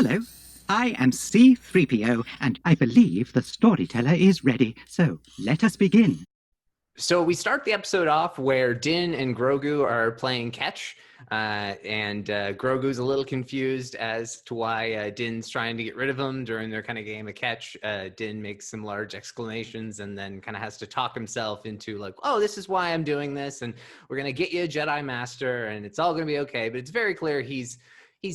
Hello, I am C3PO, and I believe the storyteller is ready, so let us begin. So we start the episode off where Din and Grogu are playing catch, and Grogu's a little confused as to why Din's trying to get rid of him during their kind of game of catch. Din makes some large exclamations and then kind of has to talk himself into like, oh, this is why I'm doing this, and we're going to get you a Jedi Master, and it's all going to be okay. But it's very clear he's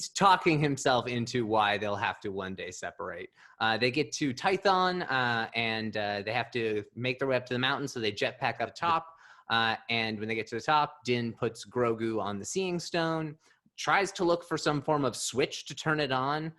talking himself into why they'll have to one day separate. They get to Tython, and they have to make their way up to the mountain, so they jetpack up top. And when they get to the top, Din puts Grogu on the Seeing Stone, tries to look for some form of switch to turn it on.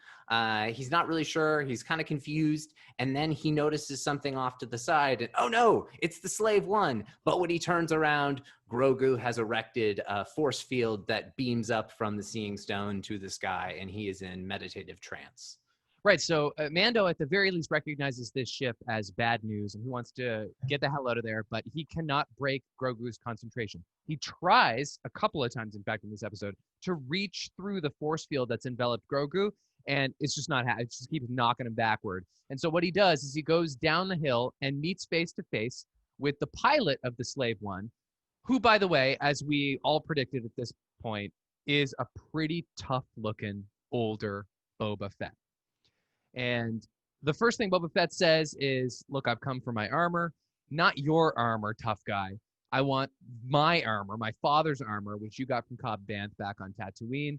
He's not really sure. He's kind of confused. And then he notices something off to the side. And, oh, no, it's the Slave One. But when he turns around, Grogu has erected a force field that beams up from the Seeing Stone to the sky, and he is in meditative trance. Right, so Mando at the very least recognizes this ship as bad news, and he wants to get the hell out of there, but he cannot break Grogu's concentration. He tries a couple of times, in fact, in this episode, to reach through the force field that's enveloped Grogu, and it's just not happening. It just keeps knocking him backward. And so what he does is he goes down the hill and meets face-to-face with the pilot of the Slave One, who, by the way, as we all predicted at this point, is a pretty tough-looking, older Boba Fett. And the first thing Boba Fett says is, look, I've come for my armor, not your armor, tough guy. I want my armor, my father's armor, which you got from Cobb Vanth back on Tatooine.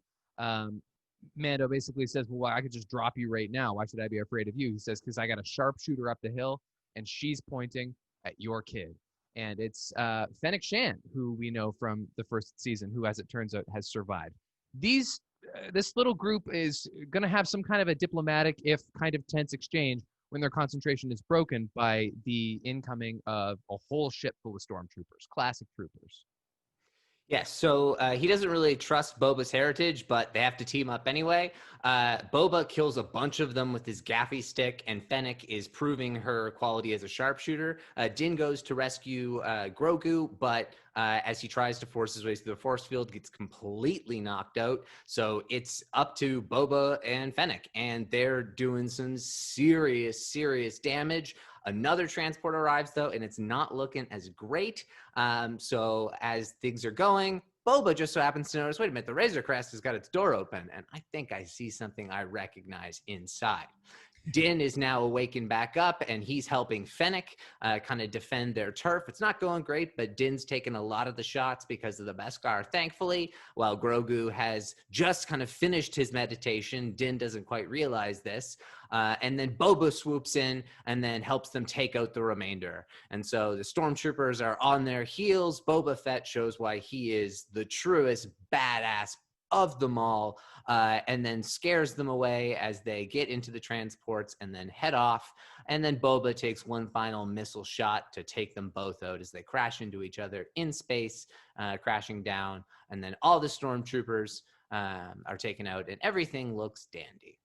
Mando basically says, well, I could just drop you right now. Why should I be afraid of you? He says, because I got a sharpshooter up the hill, and she's pointing at your kid. And it's Fennec Shand, who we know from the first season, who, as it turns out, has survived. This little group is going to have some kind of a diplomatic, if kind of tense exchange when their concentration is broken by the incoming of a whole ship full of stormtroopers, classic troopers. Yes, so he doesn't really trust Boba's heritage, but they have to team up anyway. Boba kills a bunch of them with his gaffy stick, and Fennec is proving her quality as a sharpshooter. Din goes to rescue Grogu, but as he tries to force his way through the force field, gets completely knocked out. So it's up to Boba and Fennec, and they're doing some serious damage. Another transport arrives, though, and it's not looking as great. So as things are going, Boba just so happens to notice, wait a minute, the Razor Crest has got its door open, and I think I see something I recognize inside. Din is now awakened back up, and he's helping Fennec kind of defend their turf. It's not going great, but Din's taken a lot of the shots because of the Beskar, thankfully, while Grogu has just kind of finished his meditation. Din doesn't quite realize this. And then Boba swoops in and then helps them take out the remainder. And so the stormtroopers are on their heels. Boba Fett shows why he is the truest badass of them all, and then scares them away as they get into the transports and then head off. And then Boba takes one final missile shot to take them both out as they crash into each other in space, crashing down. And then all the stormtroopers are taken out, and everything looks dandy.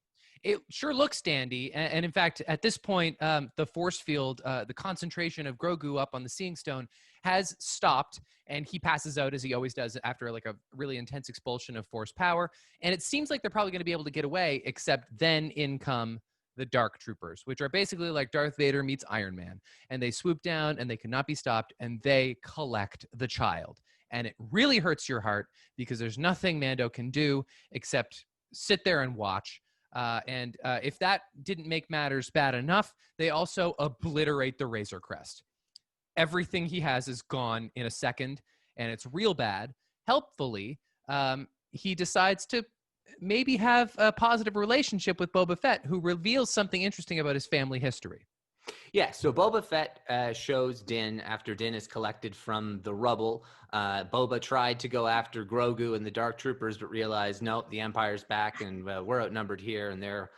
It sure looks dandy. And in fact, at this point, the force field, the concentration of Grogu up on the Seeing Stone has stopped, and he passes out as he always does after like a really intense expulsion of force power. And it seems like they're probably going to be able to get away, except then in come the Dark Troopers, which are basically like Darth Vader meets Iron Man. And they swoop down, and they cannot be stopped, and they collect the child. And it really hurts your heart because there's nothing Mando can do except sit there and watch. And if that didn't make matters bad enough, they also obliterate the Razor Crest. Everything he has is gone in a second, and it's real bad. Helpfully, he decides to maybe have a positive relationship with Boba Fett, who reveals something interesting about his family history. Yeah, so Boba Fett shows Din after Din is collected from the rubble. Boba tried to go after Grogu and the Dark Troopers, but realized, nope, the Empire's back, and we're outnumbered here, and they're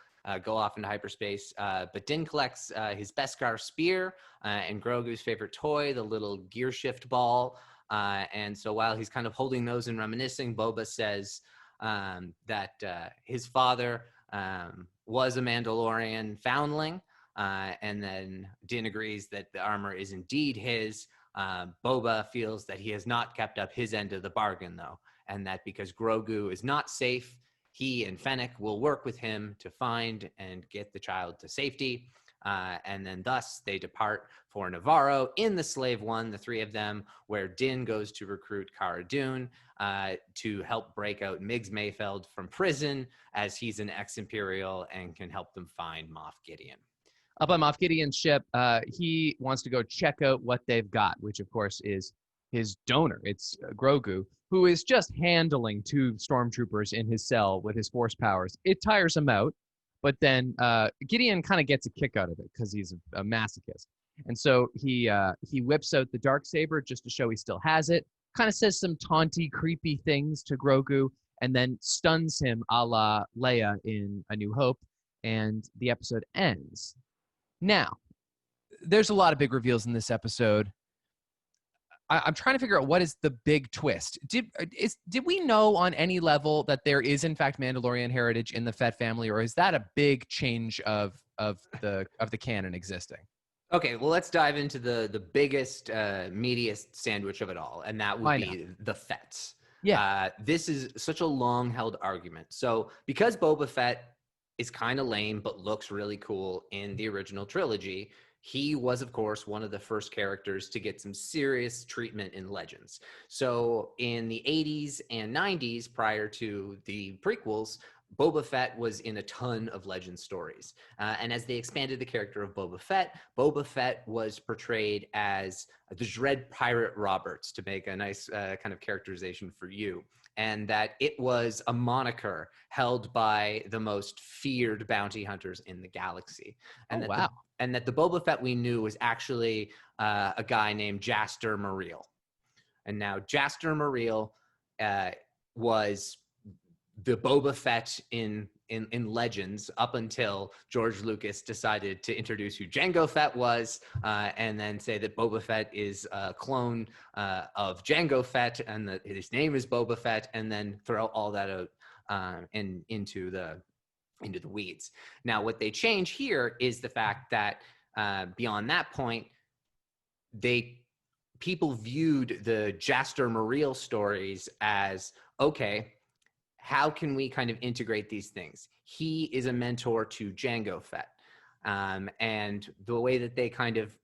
go off into hyperspace. But Din collects his Beskar spear and Grogu's favorite toy, the little gear shift ball. And so while he's kind of holding those and reminiscing, Boba says that his father was a Mandalorian foundling. And then Din agrees that the armor is indeed his. Boba feels that he has not kept up his end of the bargain, though, and that because Grogu is not safe he and Fennec will work with him to find and get the child to safety. And then thus they depart for Navarro in the Slave One, the three of them, where Din goes to recruit Cara Dune to help break out Miggs Mayfeld from prison, as he's an ex-Imperial and can help them find Moff Gideon. Up on Moff Gideon's ship, he wants to go check out what they've got, which of course is his donor. It's Grogu, who is just handling two stormtroopers in his cell with his force powers. It tires him out, but then Gideon kind of gets a kick out of it because he's a masochist. And so he whips out the Darksaber just to show he still has it, kind of says some taunty, creepy things to Grogu, and then stuns him a la Leia in A New Hope, and the episode ends. Now, there's a lot of big reveals in this episode. I'm trying to figure out what is the big twist. Did we know on any level that there is in fact Mandalorian heritage in the Fett family, or is that a big change of the canon existing? Okay, well, let's dive into the biggest meatiest sandwich of it all, and that would be the Fetts. Yeah. This is such a long-held argument. So because Boba Fett is kind of lame but looks really cool in the original trilogy, he was, of course, one of the first characters to get some serious treatment in Legends. So in the 80s and 90s, prior to the prequels, Boba Fett was in a ton of Legend stories. And as they expanded the character of Boba Fett was portrayed as the Dread Pirate Roberts, to make a nice kind of characterization for you. And that it was a moniker held by the most feared bounty hunters in the galaxy. And that the Boba Fett we knew was actually a guy named Jaster Muriel. And now Jaster Muriel was the Boba Fett in Legends up until George Lucas decided to introduce who Jango Fett was, and then say that Boba Fett is a clone of Jango Fett, and that his name is Boba Fett, and then throw all that out into the weeds. Now, what they change here is the fact that beyond that point, people viewed the Jaster Muriel stories as, okay, how can we kind of integrate these things? He is a mentor to Jango Fett. And the way that they kind of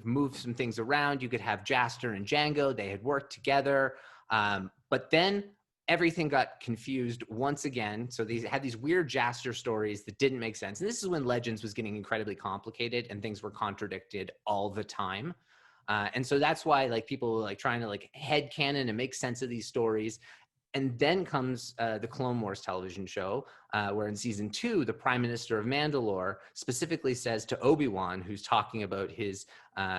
move some things around, you could have Jaster and Jango, they had worked together. But then everything got confused once again. So they had these weird Jaster stories that didn't make sense. And this is when Legends was getting incredibly complicated and things were contradicted all the time. And so that's why people were trying to headcanon and make sense of these stories. And then comes the Clone Wars television show, where in season 2, the Prime Minister of Mandalore specifically says to Obi-Wan, who's talking about his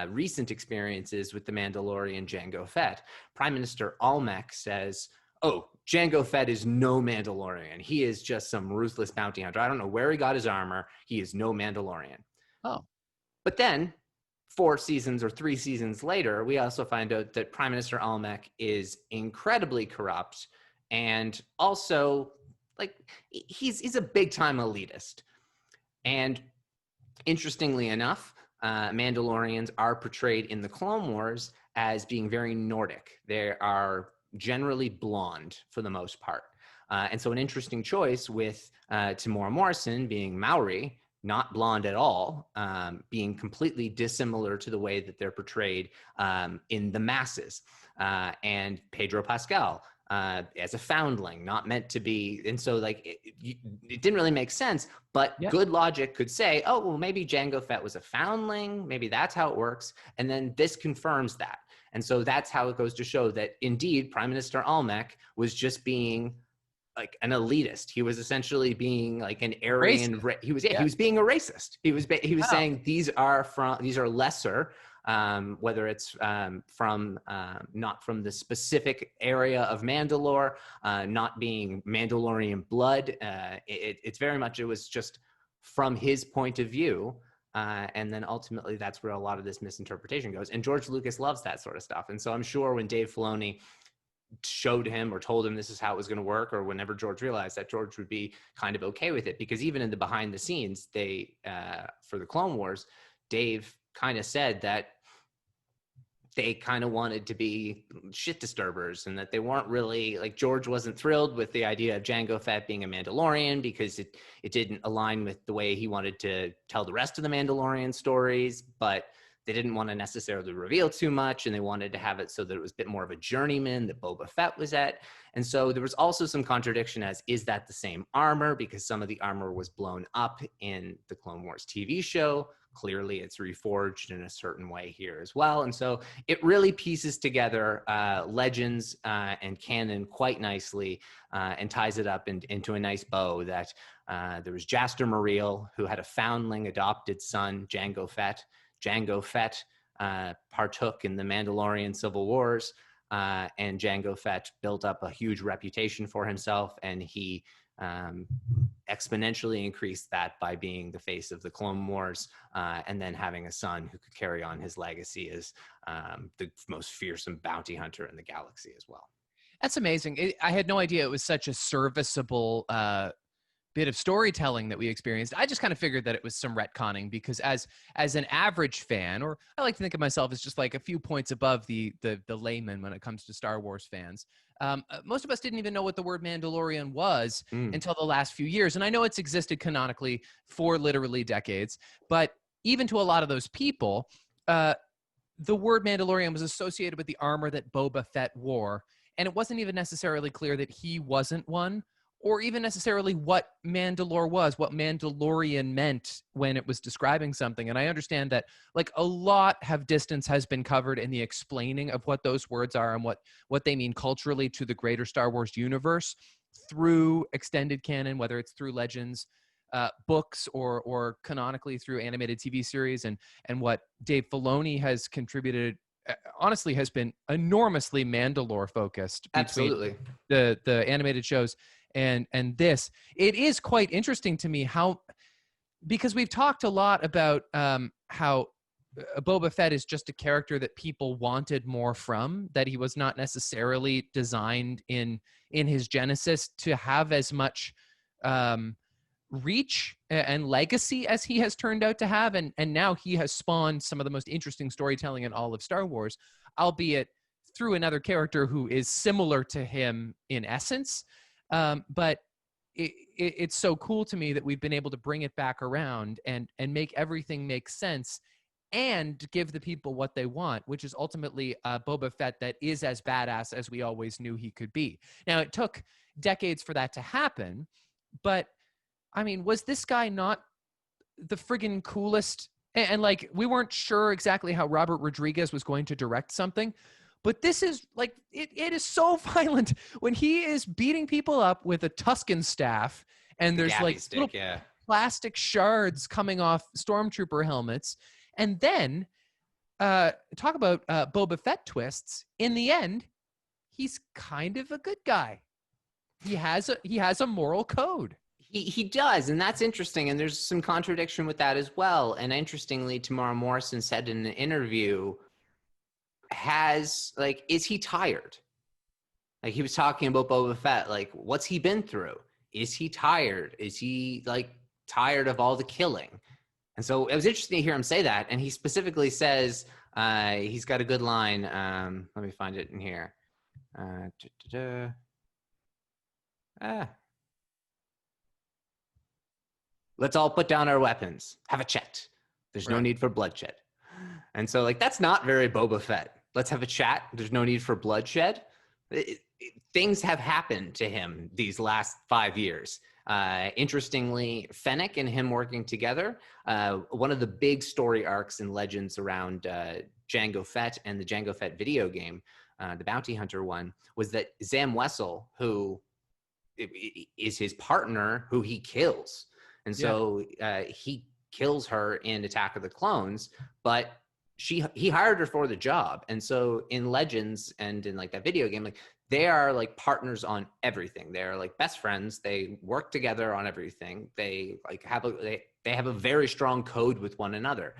recent experiences with the Mandalorian Jango Fett, Prime Minister Almec says, "Oh, Jango Fett is no Mandalorian. He is just some ruthless bounty hunter. I don't know where he got his armor. He is no Mandalorian." Oh. But then 4 seasons or 3 seasons later, we also find out that Prime Minister Almec is incredibly corrupt, and also he's a big time elitist. And interestingly enough, Mandalorians are portrayed in the Clone Wars as being very Nordic. They are generally blonde for the most part. And so an interesting choice with Tamora Morrison being Maori, not blonde at all, being completely dissimilar to the way that they're portrayed in the masses. And Pedro Pascal as a foundling, not meant to be. And so it didn't really make sense, but good logic could say, oh, well, maybe Jango Fett was a foundling. Maybe that's how it works. And then this confirms that. And so that's how it goes to show that indeed Prime Minister Almec was just being an elitist. He was essentially being an Aryan. He was being a racist. He was saying these are lesser, whether it's from not from the specific area of Mandalore, not being Mandalorian blood. It's very much, it was just from his point of view. And then ultimately that's where a lot of this misinterpretation goes. And George Lucas loves that sort of stuff. And so I'm sure when Dave Filoni showed him or told him this is how it was going to work, or whenever George realized that, George would be kind of okay with it, because even in the behind the scenes, they for the Clone Wars, Dave kind of said that they kind of wanted to be shit disturbers, and that they weren't really like, George wasn't thrilled with the idea of Jango Fett being a Mandalorian because it didn't align with the way he wanted to tell the rest of the Mandalorian stories, but they didn't want to necessarily reveal too much, and they wanted to have it so that it was a bit more of a journeyman that Boba Fett was at. And so there was also some contradiction as, is that the same armor? Because some of the armor was blown up in the Clone Wars TV show. Clearly it's reforged in a certain way here as well. And so it really pieces together Legends and canon quite nicely, and ties it up into a nice bow that there was Jaster Muriel, who had a foundling adopted son, Jango Fett. Jango Fett partook in the Mandalorian Civil Wars, and Jango Fett built up a huge reputation for himself, and he exponentially increased that by being the face of the Clone Wars, and then having a son who could carry on his legacy as the most fearsome bounty hunter in the galaxy as well. That's amazing. I had no idea it was such a serviceable bit of storytelling that we experienced. I just kind of figured that it was some retconning, because as an average fan, or I like to think of myself as just like a few points above the layman when it comes to Star Wars fans. Most of us didn't even know what the word Mandalorian was until the last few years. And I know it's existed canonically for literally decades, but even to a lot of those people, the word Mandalorian was associated with the armor that Boba Fett wore. And it wasn't even necessarily clear that he wasn't one, or even necessarily what Mandalore was, what Mandalorian meant when it was describing something. And I understand that like a lot of distance has been covered in the explaining of what those words are and what they mean culturally to the greater Star Wars universe through extended canon, whether it's through Legends, books, or canonically through animated TV series, and what Dave Filoni has contributed, honestly, has been enormously Mandalore focused. Absolutely. The animated shows and this. It is quite interesting to me how, because we've talked a lot about how Boba Fett is just a character that people wanted more from, that he was not necessarily designed in his genesis to have as much reach and legacy as he has turned out to have, and now he has spawned some of the most interesting storytelling in all of Star Wars, albeit through another character who is similar to him in essence. But it's so cool to me that we've been able to bring it back around and make everything make sense and give the people what they want, which is ultimately Boba Fett that is as badass as we always knew he could be. Now, it took decades for that to happen, but I mean, was this guy not the friggin' coolest? And like, we weren't sure exactly how Robert Rodriguez was going to direct something, but this is like, it is so violent when he is beating people up with a Tusken staff, and there's like little plastic shards coming off stormtrooper helmets. And then talk about Boba Fett twists. In the end, he's kind of a good guy. He has a moral code. He does, and that's interesting, and there's some contradiction with that as well. And interestingly, Tamara Morrison said in an interview, is he tired? Like, he was talking about Boba Fett, like, what's he been through? Is he tired? Is he, like, tired of all the killing? And so it was interesting to hear him say that, and he specifically says, he's got a good line, let me find it in here. Let's all put down our weapons. Have a chat. There's no need for bloodshed. And so, like, that's not very Boba Fett. Let's have a chat. There's no need for bloodshed. Things have happened to him these last 5 years. Interestingly, Fennec and him working together, one of the big story arcs in Legends around Jango Fett and the Jango Fett video game, the Bounty Hunter one, was that Zam Wessel, who is his partner, who he kills. And so he kills her in Attack of the Clones, but he hired her for the job. And so in Legends and in like that video game, like, they are like partners on everything. They're like best friends. They work together on everything. They like have a very strong code with one another.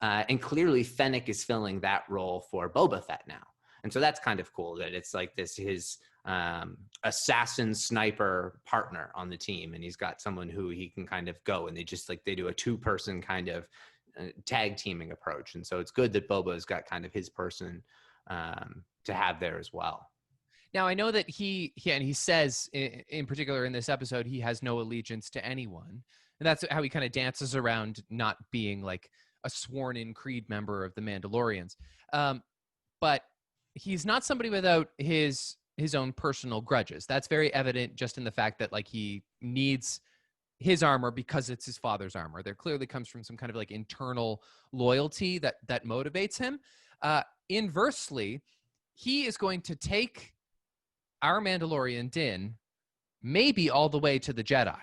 And clearly Fennec is filling that role for Boba Fett now. And so that's kind of cool that it's like his assassin sniper partner on the team, and he's got someone who he can kind of go, and they do a 2-person kind of tag teaming approach. And so it's good that Boba's got kind of his person to have there as well. Now, I know that he says in particular in this episode, he has no allegiance to anyone. And that's how he kind of dances around not being like a sworn-in Creed member of the Mandalorians. But he's not somebody without his own personal grudges. That's very evident just in the fact that like he needs his armor because it's his father's armor. There clearly comes from some kind of like internal loyalty that motivates him. Inversely, he is going to take our Mandalorian Din maybe all the way to the Jedi.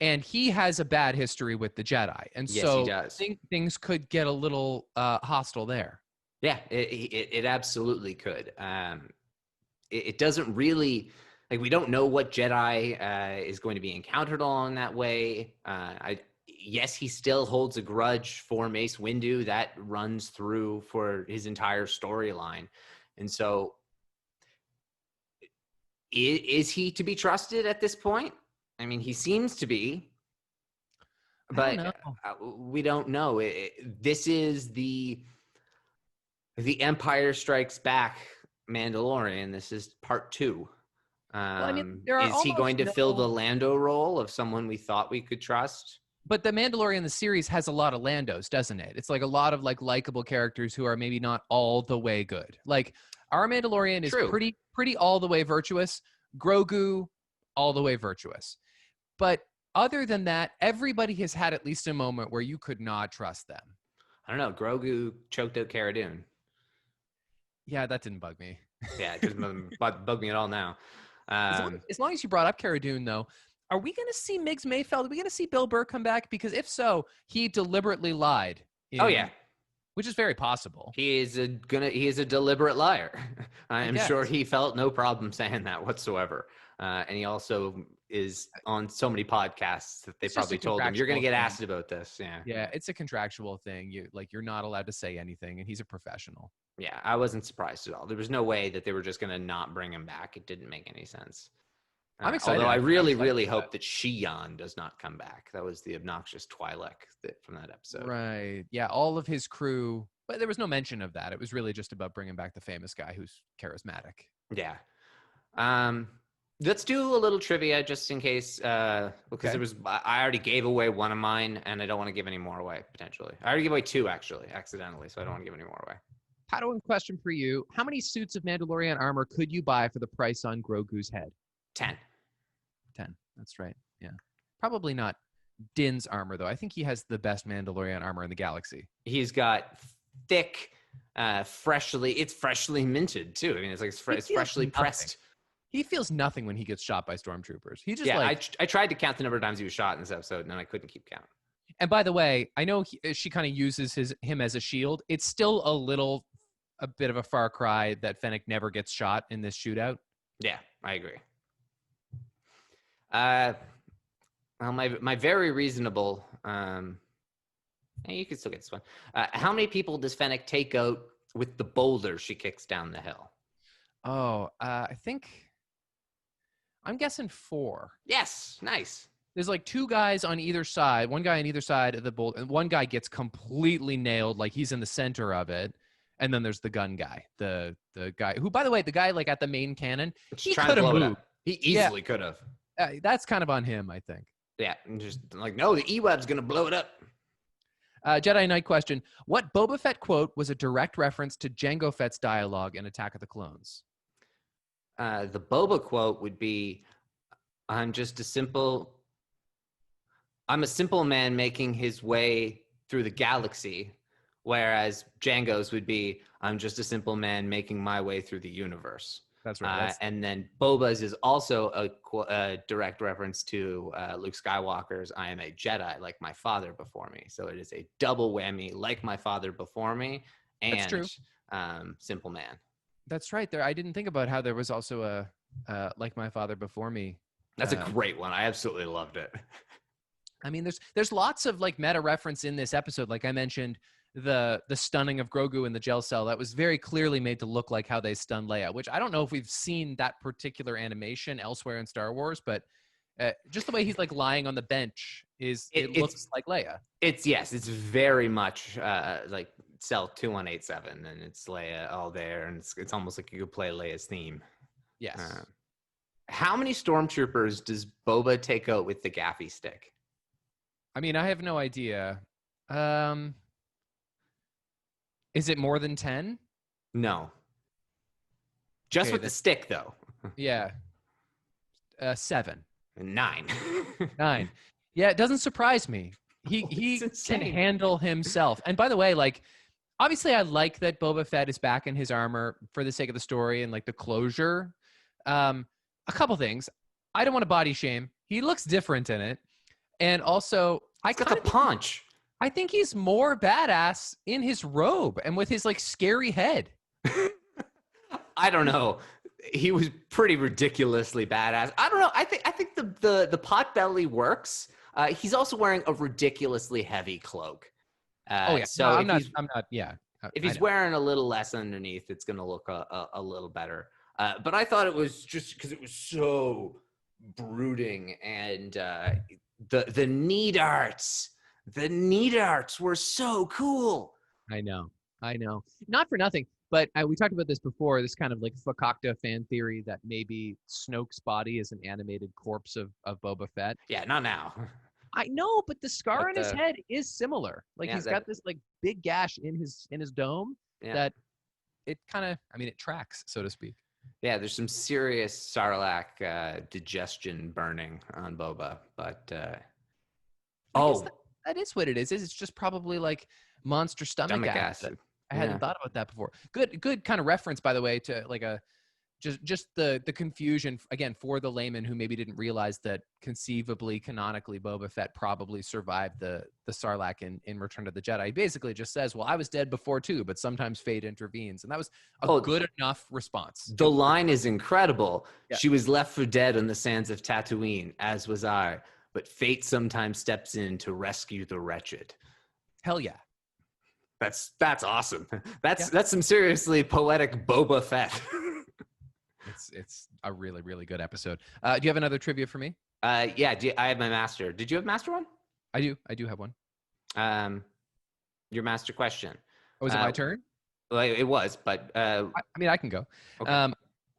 And he has a bad history with the Jedi. And yes, so he does. I think things could get a little hostile there. Yeah, it absolutely could. It doesn't really, like, we don't know what Jedi is going to be encountered along that way. Yes, he still holds a grudge for Mace Windu that runs through for his entire storyline. And so is he to be trusted at this point? I mean, he seems to be, but we don't know. This is the Empire Strikes Back Mandalorian. This is part 2. Well, I mean, is he going to fill the Lando role of someone we thought we could trust? But the Mandalorian, the series, has a lot of Landos, doesn't it? It's like a lot of like likable characters who are maybe not all the way good. Like our Mandalorian is pretty all the way virtuous. Grogu, all the way virtuous. But other than that, everybody has had at least a moment where you could not trust them. I don't know. Grogu choked out Cara Dune. Yeah, that didn't bug me. Yeah, it doesn't bug me at all now. As long as you brought up Cara Dune, though, are we going to see Miggs Mayfeld? Are we going to see Bill Burr come back? Because if so, he deliberately lied. Oh, yeah. Which is very possible. He is a deliberate liar. I'm sure he felt no problem saying that whatsoever. And he also is on so many podcasts that they probably told him, you're going to get asked about this. Yeah. Yeah, it's a contractual thing. You're not allowed to say anything, and he's a professional. Yeah, I wasn't surprised at all. There was no way that they were just going to not bring him back. It didn't make any sense. I'm excited. Although I really hope that Xi'an does not come back. That was the obnoxious Twi'lek from that episode. Right. Yeah, all of his crew, but there was no mention of that. It was really just about bringing back the famous guy who's charismatic. Yeah. Let's do a little trivia just in case, because I already gave away one of mine, and I don't want to give any more away, potentially. I already gave away 2, actually, accidentally, so I don't want to give any more away. Padawan question for you. How many suits of Mandalorian armor could you buy for the price on Grogu's head? 10. 10. That's right. Yeah. Probably not Din's armor, though. I think he has the best Mandalorian armor in the galaxy. He's got thick, freshly minted, too. I mean, it's like it's freshly pressed. He feels nothing when he gets shot by stormtroopers. He just I tried to count the number of times he was shot in this episode, and then I couldn't keep count. And by the way, I know she kind of uses him as a shield. It's still a bit of a far cry that Fennec never gets shot in this shootout. Yeah, I agree. Well, my very reasonable. You can still get this one. How many people does Fennec take out with the boulder she kicks down the hill? Oh, I think I'm guessing 4. Yes, nice. There's like 2 guys on either side. One guy on either side of the boulder, and one guy gets completely nailed, like he's in the center of it. And then there's the gun guy, the guy who, by the way, the guy like at the main cannon, he could have moved. He easily could have. That's kind of on him, I think. Yeah, and just like, no, the E-Web's going to blow it up. Jedi Knight question. What Boba Fett quote was a direct reference to Jango Fett's dialogue in Attack of the Clones? The Boba quote would be, I'm a simple man making his way through the galaxy, whereas Jango's would be, I'm just a simple man making my way through the universe. That's right. And then Boba's is also a direct reference to Luke Skywalker's, I am a Jedi like my father before me. So it is a double whammy, like my father before me, and That's true. Simple man. That's right. There, I didn't think about how there was also a like my father before me. That's a great one. I absolutely loved it. I mean, there's lots of like meta reference in this episode. Like I mentioned, the stunning of Grogu in the gel cell, that was very clearly made to look like how they stunned Leia, which I don't know if we've seen that particular animation elsewhere in Star Wars, but just the way he's like lying on the bench it looks like Leia. It's very much like Cell 2187, and it's Leia all there, and it's almost like you could play Leia's theme. Yes. How many stormtroopers does Boba take out with the gaffy stick? I mean, I have no idea. Is it more than 10? No. Just Okay, with the stick, though. Yeah. 7. 9. 9. Yeah, it doesn't surprise me. He can handle himself. And by the way, like, obviously I like that Boba Fett is back in his armor for the sake of the story and like the closure. A couple things. I don't want to body shame. He looks different in it. And also, He's got the punch. I think he's more badass in his robe and with his like scary head. I don't know. He was pretty ridiculously badass. I don't know. I think the pot belly works. He's also wearing a ridiculously heavy cloak. So no, I'm not. Yeah. If he's wearing a little less underneath, it's going to look a little better. But I thought it was just because it was so brooding, and the need arts were so cool. I know. Not for nothing, but we talked about this before. This kind of like fakakta fan theory that maybe Snoke's body is an animated corpse of Boba Fett. Yeah, not now. I know, but the scar on his head is similar. Like he's got this like big gash in his dome that it kind of, I mean, it tracks, so to speak. Yeah, there's some serious Sarlacc digestion burning on Boba, but that is what it is. It's just probably like monster stomach acid. I hadn't thought about that before. Good kind of reference, by the way, to like a just the confusion again for the layman who maybe didn't realize that conceivably, canonically, Boba Fett probably survived the Sarlacc in Return of the Jedi. He basically just says, "Well, I was dead before too, but sometimes fate intervenes," and that was a good enough response. The line is incredible. Yeah. She was left for dead on the sands of Tatooine, as was I. But fate sometimes steps in to rescue the wretched. Hell yeah. That's awesome. That's some seriously poetic Boba Fett. It's a really, really good episode. Do you have another trivia for me? Yeah, I have my master. Did you have master one? I do have one. Your master question. Oh, is it my turn? Well, it was, but I mean, I can go. Okay.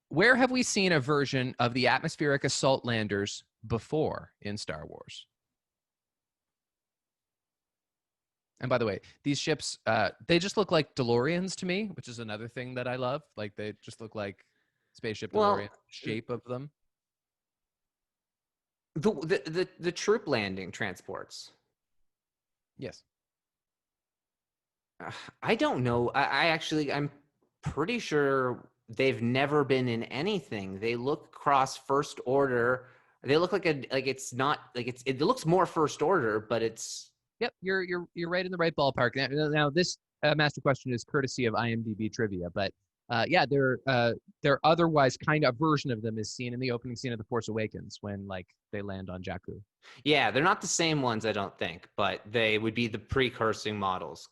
Where have we seen a version of the atmospheric assault landers before in Star Wars? And by the way, these ships, they just look like DeLoreans to me, which is another thing that I love. Like they just look like spaceship DeLorean shape of them. The troop landing transports. Yes. I don't know. I'm pretty sure they've never been in anything. They look cross First Order. They look it looks more First Order, but it's. Yep, you're right in the right ballpark. Now this master question is courtesy of IMDb trivia, but their otherwise kind of version of them is seen in the opening scene of The Force Awakens when like they land on Jakku. Yeah, they're not the same ones, I don't think, but they would be the precursing models.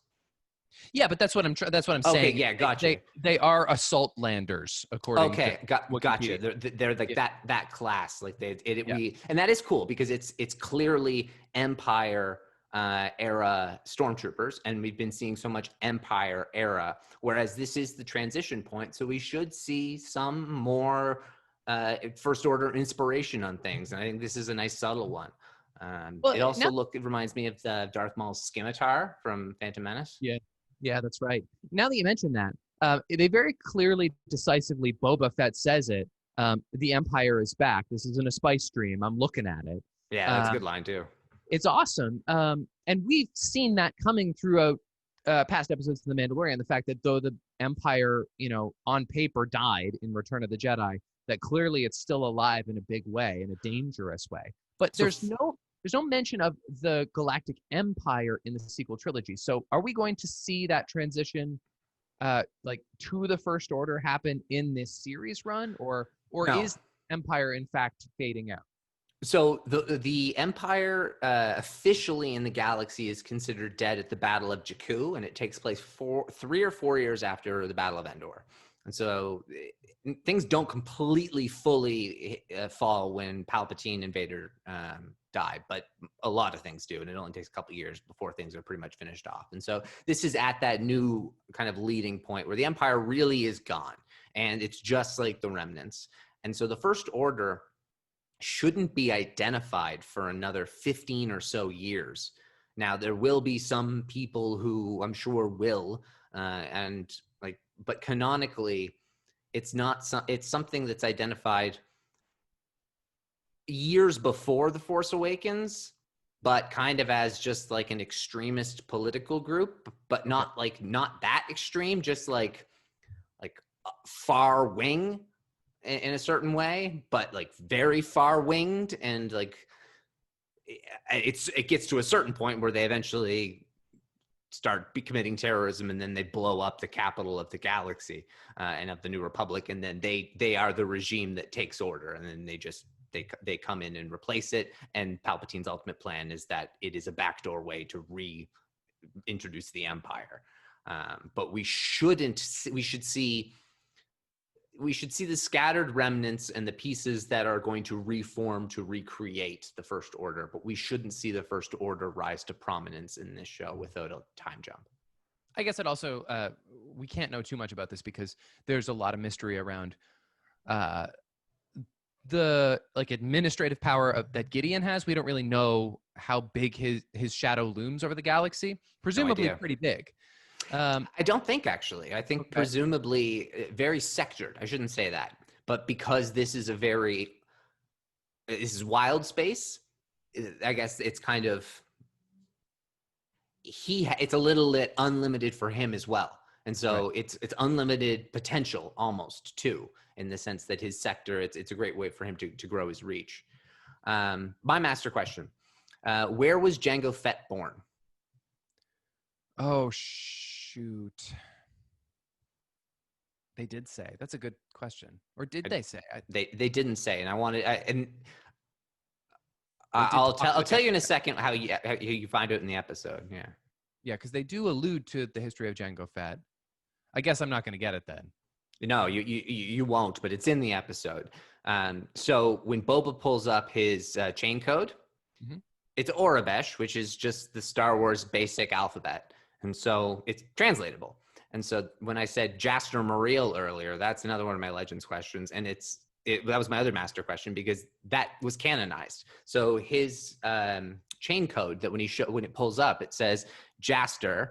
Yeah, but that's what I'm saying. Okay, yeah, gotcha. They are assault landers according. Okay, gotcha. They're like that class. Like and that is cool because it's clearly Empire era stormtroopers, and we've been seeing so much Empire era, whereas this is the transition point, so we should see some more First Order inspiration on things, and I think this is a nice subtle one. It reminds me of the Darth Maul's scimitar from Phantom Menace. Yeah, that's right. Now that you mention that, they very clearly, decisively, Boba Fett says it, the Empire is back. This isn't a spice dream. I'm looking at it. Yeah, that's a good line too. It's awesome. And we've seen that coming throughout past episodes of The Mandalorian, the fact that though the Empire, on paper died in Return of the Jedi, that clearly it's still alive in a big way, in a dangerous way. But there's no mention of the Galactic Empire in the sequel trilogy. So are we going to see that transition to the First Order happen in this series run, or No. is Empire in fact fading out? So the Empire officially in the galaxy is considered dead at the Battle of Jakku, and it takes place 3 or 4 years after the Battle of Endor. And so things don't completely fully fall when Palpatine and Vader die, but a lot of things do, and it only takes a couple years before things are pretty much finished off. And so this is at that new kind of leading point where the Empire really is gone, and it's just like the remnants. And so the First Order shouldn't be identified for another 15 or so years. Now, there will be some people who I'm sure will, but canonically, it's something that's identified years before The Force Awakens, but kind of as just like an extremist political group, but not that extreme, just like far wing in a certain way, but like very far winged, and like it gets to a certain point where they eventually start committing terrorism, and then they blow up the capital of the galaxy and of the New Republic, and then they are the regime that takes order, and then they come in and replace it. And Palpatine's ultimate plan is that it is a backdoor way to reintroduce the Empire. But we should see the scattered remnants and the pieces that are going to reform to recreate the First Order, but we shouldn't see the First Order rise to prominence in this show without a time jump. I guess it also, we can't know too much about this because there's a lot of mystery around the like administrative power that Gideon has. We don't really know how big his shadow looms over the galaxy. Presumably pretty big. I don't think, actually. I think presumably very sectored. I shouldn't say that. But because this is wild space, I guess it's kind of, it's a little bit unlimited for him as well. And so it's unlimited potential almost too, in the sense that his sector, it's a great way for him to grow his reach. My master question, where was Jango Fett born? Oh, shoot. They did say. That's a good question. Or did they say? They didn't say, and I'll tell you in a second how you find it in the episode. Yeah. Yeah, because they do allude to the history of Jango Fett. I guess I'm not going to get it then. No, you won't, but it's in the episode. So when Boba pulls up his chain code, it's Aurebesh, which is just the Star Wars basic alphabet. And so it's translatable. And so when I said Jaster Muriel earlier, that's another one of my Legends questions. And that was my other master question, because that was canonized. So his chain code, that when it pulls up, it says Jaster,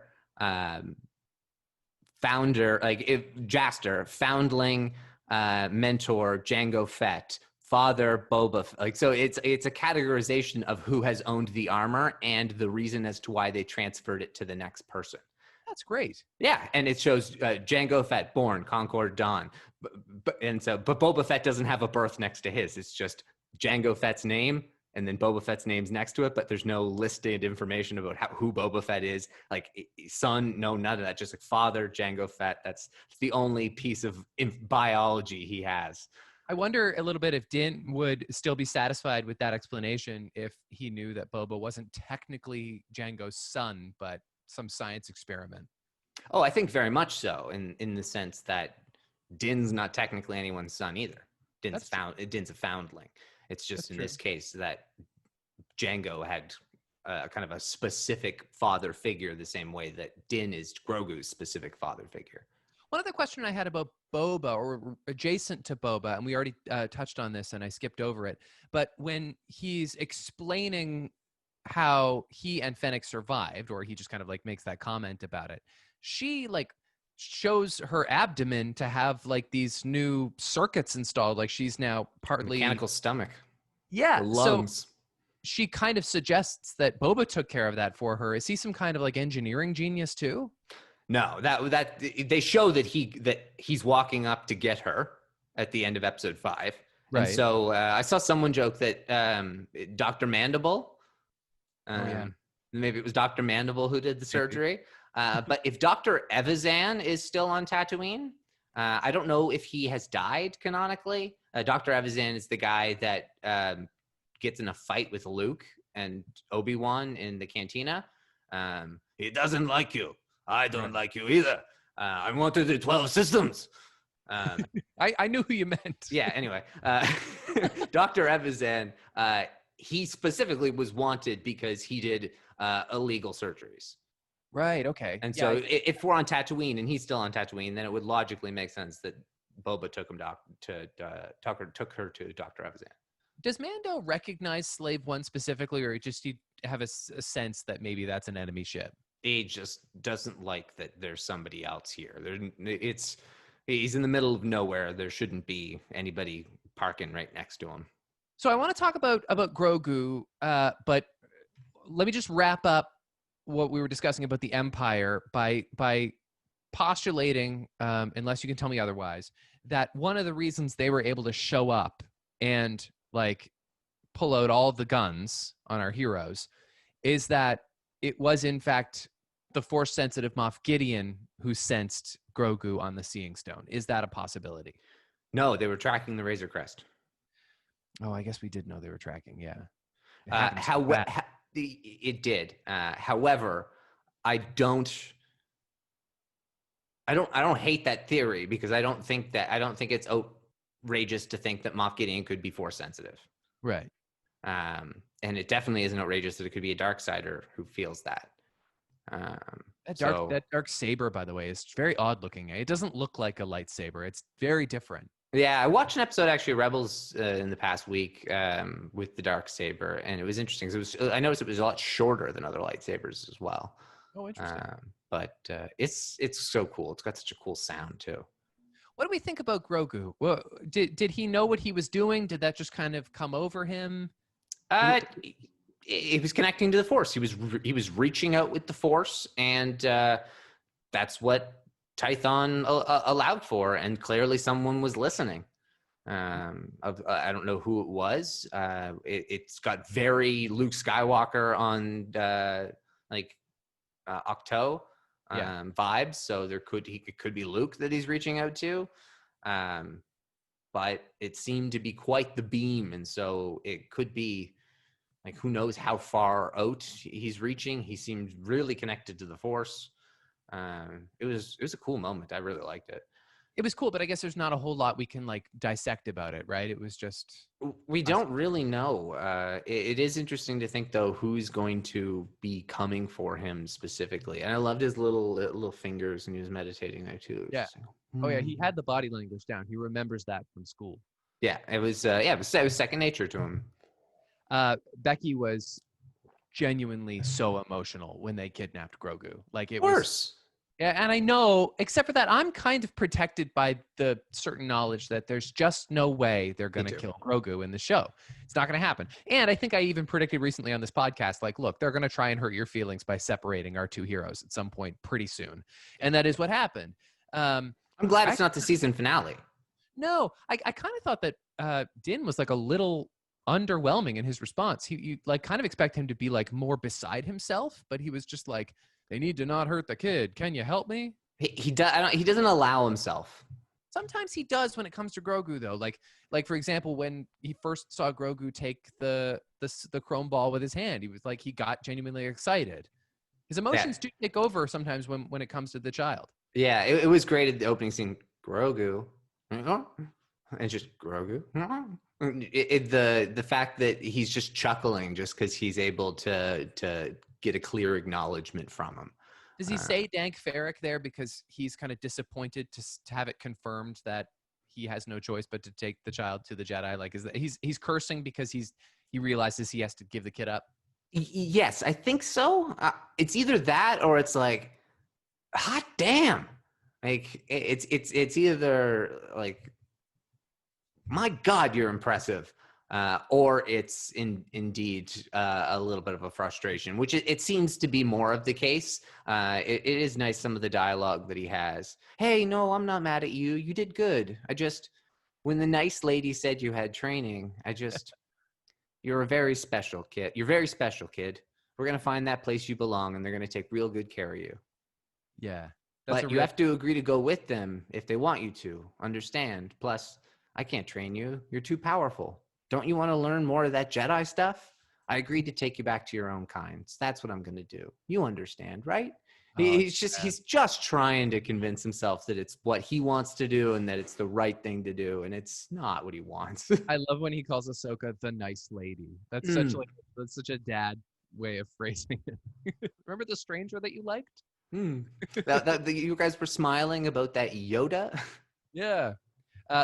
founder, Jaster, foundling, mentor, Jango Fett, father, Boba. So it's a categorization of who has owned the armor and the reason as to why they transferred it to the next person. That's great. Yeah, and it shows Jango Fett, born Concord Dawn, but Boba Fett doesn't have a birth next to his. It's just Jango Fett's name, and then Boba Fett's name's next to it, but there's no listed information about who Boba Fett is, like son, no, none of that. Just like father, Jango Fett. That's the only piece of biology he has. I wonder a little bit if Din would still be satisfied with that explanation if he knew that Boba wasn't technically Jango's son, but some science experiment. Oh, I think very much so, in the sense that Din's not technically anyone's son either. Din's a foundling. It's just in this case that Jango had kind of a specific father figure, the same way that Din is Grogu's specific father figure. One other question I had about Boba, or adjacent to Boba, and we already touched on this and I skipped over it, but when he's explaining how he and Fennec survived, or he just kind of like makes that comment about it, she like shows her abdomen to have like these new circuits installed, like she's now partly mechanical stomach. Yeah, lungs. So she kind of suggests that Boba took care of that for her. Is he some kind of like engineering genius too? No, that they show that he's walking up to get her at the end of episode 5. Right. And so I saw someone joke that Dr. Mandible, maybe it was Dr. Mandible who did the surgery. But if Dr. Evazan is still on Tatooine, I don't know if he has died canonically. Dr. Evazan is the guy that gets in a fight with Luke and Obi-Wan in the cantina. He doesn't like you. I don't like you either. I wanted the 12 systems. I knew who you meant. Yeah, anyway. Dr. Evazan, he specifically was wanted because he did illegal surgeries. Right. Okay. And so if we're on Tatooine and he's still on Tatooine, then it would logically make sense that Boba took her to Dr. Evazan. Does Mando recognize Slave One specifically, or just he have a sense that maybe that's an enemy ship? He just doesn't like that there's somebody else here. He's in the middle of nowhere. There shouldn't be anybody parking right next to him. So I want to talk about Grogu, but let me just wrap up what we were discussing about the Empire by postulating, unless you can tell me otherwise, that one of the reasons they were able to show up and like pull out all the guns on our heroes is that it was in fact the Force sensitive Moff Gideon who sensed Grogu on the Seeing Stone. Is that a possibility? No, they were tracking the Razor Crest. Oh, I guess we did know they were tracking. Yeah. It did. However, I don't hate that theory because I don't think it's outrageous to think that Moff Gideon could be Force sensitive. Right. And it definitely isn't outrageous that it could be a Darksider who feels that. That dark saber, by the way, is very odd looking. It doesn't look like a lightsaber. It's very different. Yeah, I watched an episode actually, Rebels, in the past week with the dark saber, and it was interesting because I noticed it was a lot shorter than other lightsabers as well. Oh, interesting. But it's so cool. It's got such a cool sound too. What do we think about Grogu? Well, did he know what he was doing? Did that just kind of come over him? He was connecting to the Force. He was reaching out with the Force, and that's what Tython allowed for, and clearly someone was listening. I don't know who it was. It's got very Luke Skywalker on Octo vibes, so it could be Luke that he's reaching out to, but it seemed to be quite the beam, and so it could be like, who knows how far out he's reaching. He seemed really connected to the Force. It was a cool moment. I really liked it. It was cool, but I guess there's not a whole lot we can like dissect about it, right? It was just we don't really know. It is interesting to think though who's going to be coming for him specifically. And I loved his little fingers, and he was meditating there too. Yeah. Oh yeah, he had the body language down. He remembers that from school. Yeah, it was second nature to him. Becky was genuinely so emotional when they kidnapped Grogu. Like it of course. Yeah, and I know, except for that, I'm kind of protected by the certain knowledge that there's just no way they're going to kill Grogu in the show. It's not going to happen. And I think I even predicted recently on this podcast, like, look, they're going to try and hurt your feelings by separating our two heroes at some point pretty soon. And that is what happened. I'm glad it's not the season finale. No, I kind of thought that Din was like a little underwhelming in his response. You like kind of expect him to be like more beside himself, but he was just like, they need to not hurt the kid. Can you help me? He doesn't allow himself. Sometimes he does when it comes to Grogu, though. Like for example, when he first saw Grogu take the chrome ball with his hand, he was like, he got genuinely excited. His emotions do take over sometimes when it comes to the child. Yeah, it was great at the opening scene. Grogu, and just Grogu. The fact that he's just chuckling just because he's able to get a clear acknowledgement from him. Does he say Dank Farrik there because he's kind of disappointed to have it confirmed that he has no choice but to take the child to the Jedi? Like, is that he's cursing because he realizes he has to give the kid up? Yes, I think so. It's either that or it's like, hot damn. Like it's either like, my God, you're impressive. Or it's indeed a little bit of a frustration, which it seems to be more of the case. It is nice, some of the dialogue that he has. Hey, no, I'm not mad at you. You did good. When the nice lady said you had training, you're a very special kid. You're very special, kid. We're going to find that place you belong, and they're going to take real good care of you. Yeah. But you have to agree to go with them if they want you to. Understand? Plus, I can't train you. You're too powerful. Don't you want to learn more of that Jedi stuff? I agreed to take you back to your own kind. So that's what I'm going to do. You understand, right? Oh, He's just trying to convince himself that it's what he wants to do and that it's the right thing to do, and it's not what he wants. I love when he calls Ahsoka the nice lady. That's that's such a dad way of phrasing it. Remember the stranger that you liked? You guys were smiling about that Yoda. Yeah.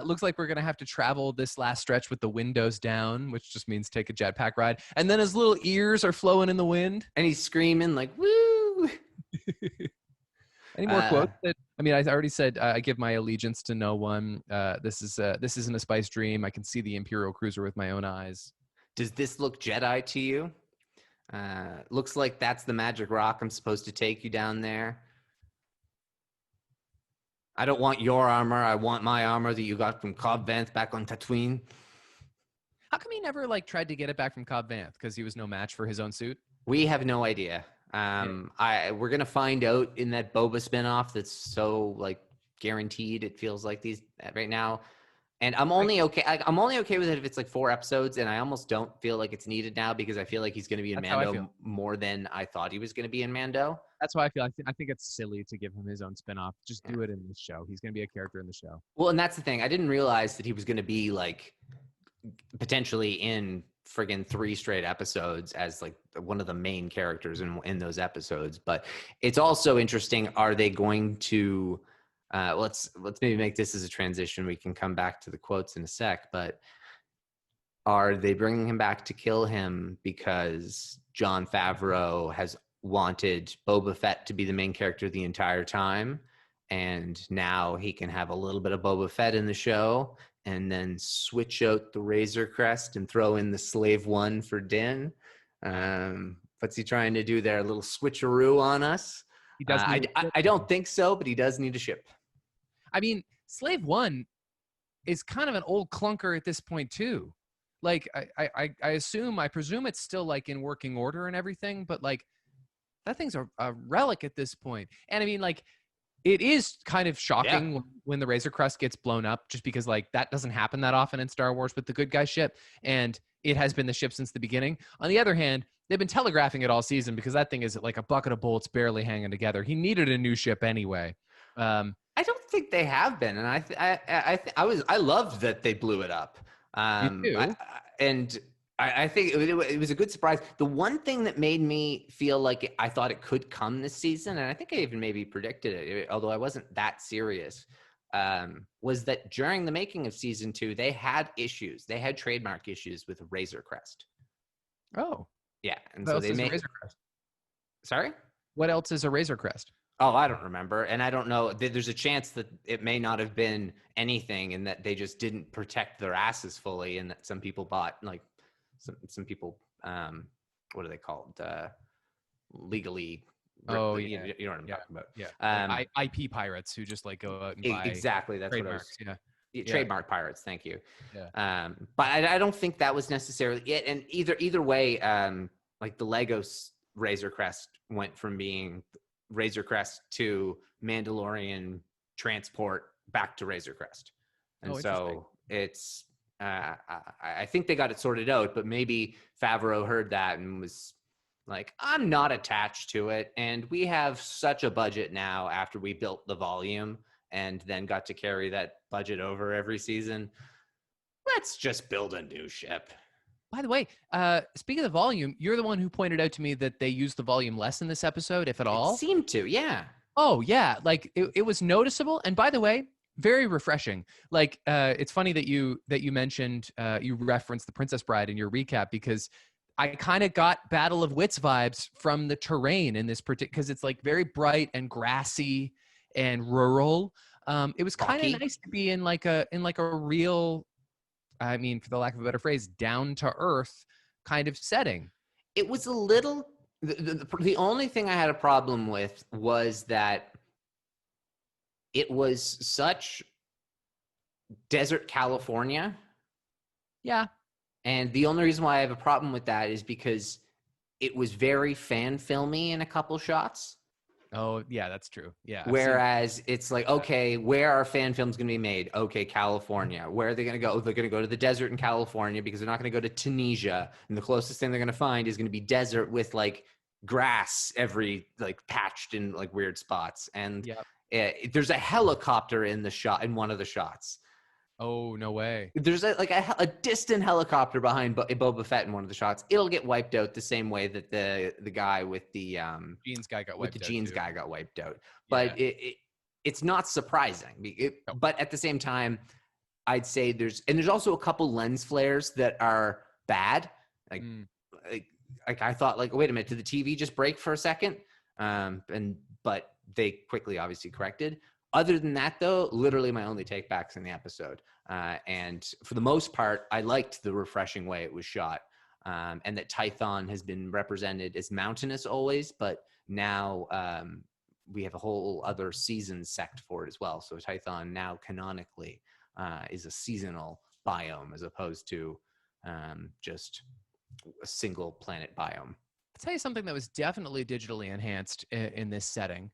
Looks like we're going to have to travel this last stretch with the windows down, which just means take a jetpack ride. And then his little ears are flowing in the wind. And he's screaming like, woo! Any more quotes? I already said I give my allegiance to no one. This isn't a spice dream. I can see the Imperial cruiser with my own eyes. Does this look Jedi to you? Looks like that's the magic rock I'm supposed to take you down there. I don't want your armor. I want my armor that you got from Cobb Vanth back on Tatooine. How come he never tried to get it back from Cobb Vanth? Because he was no match for his own suit? We have no idea. We're gonna find out in that Boba spinoff that's so guaranteed. It feels like these right now. And I'm only okay. I'm only okay with it if it's 4 episodes, and I almost don't feel like it's needed now because I feel like he's going to be in Mando more than I thought he was going to be in Mando. That's why I feel. I think it's silly to give him his own spinoff. Just do it in the show. He's going to be a character in the show. Well, and that's the thing. I didn't realize that he was going to be potentially in friggin' 3 straight episodes as one of the main characters in those episodes. But it's also interesting. Are they going to? Let's maybe make this as a transition. We can come back to the quotes in a sec, but are they bringing him back to kill him because Jon Favreau has wanted Boba Fett to be the main character the entire time, and now he can have a little bit of Boba Fett in the show and then switch out the Razor Crest and throw in the Slave One for Din? What's he trying to do there? A little switcheroo on us? He does. I don't think so, but he does need a ship. I mean, Slave One is kind of an old clunker at this point too. I presume it's still in working order and everything, but that thing's a relic at this point. And I mean, it is kind of shocking when the Razor Crest gets blown up, just because that doesn't happen that often in Star Wars with the good guy ship, and it has been the ship since the beginning. On the other hand, they've been telegraphing it all season because that thing is like a bucket of bolts barely hanging together. He needed a new ship anyway. I don't think they have been, and I loved that they blew it up. Me too. I think it was a good surprise. The one thing that made me feel like I thought it could come this season, and I think I even maybe predicted it, although I wasn't that serious, was that during the making of season 2, they had issues. They had trademark issues with Razor Crest. Oh, yeah, and what so else they is a made. Razor Crest? Sorry? What else is a Razor Crest? Oh, I don't remember. And I don't know. There's a chance that it may not have been anything and that they just didn't protect their asses fully, and that some people bought, some people, what are they called? Legally. Oh, you know what I'm talking about. Yeah. IP pirates who just go out and buy exactly. That's trademarks. what I was. Trademark pirates. Thank you. Yeah. But I don't think that was necessarily it. And either way, the Lego Razor Crest went from being Razor Crest to Mandalorian transport back to Razor Crest. And so it's, I think they got it sorted out, but maybe Favreau heard that and was like, I'm not attached to it. And we have such a budget now after we built the volume and then got to carry that budget over every season. Let's just build a new ship. By the way, speaking of the volume, you're the one who pointed out to me that they used the volume less in this episode, if at all. It seemed to, yeah. Oh, yeah. It was noticeable. And by the way, very refreshing. It's funny that you mentioned, you referenced The Princess Bride in your recap, because I kind of got Battle of Wits vibes from the terrain in this particular, because it's very bright and grassy and rural. It was kind of nice to be in a real, I mean, for the lack of a better phrase, down to earth kind of setting. It was a little, the only thing I had a problem with was that it was such desert California. Yeah. And the only reason why I have a problem with that is because it was very fan filmy in a couple shots. Oh, yeah, that's true. Yeah. Whereas it's okay, where are fan films going to be made? Okay, California. Where are they going to go? They're going to go to the desert in California because they're not going to go to Tunisia. And the closest thing they're going to find is going to be desert with grass patched in like weird spots, and Yep. there's a helicopter in one of the shots. Oh, no way. There's a distant helicopter behind Boba Fett in one of the shots. It'll get wiped out the same way that the guy with the Jeans guy got with wiped the out jeans too. guy got wiped out. Yeah. But it's not surprising. No. But at the same time, I'd say there's also a couple lens flares that are bad. Like I thought, like, wait a minute, did the TV just break for a second? But they quickly obviously corrected. Other than that, though, literally my only takebacks in the episode. And for the most part, I liked the refreshing way it was shot. And that Tython has been represented as mountainous always, but now we have a whole other season sect for it as well. So Tython now canonically is a seasonal biome as opposed to just a single planet biome. I'll tell you something that was definitely digitally enhanced in this setting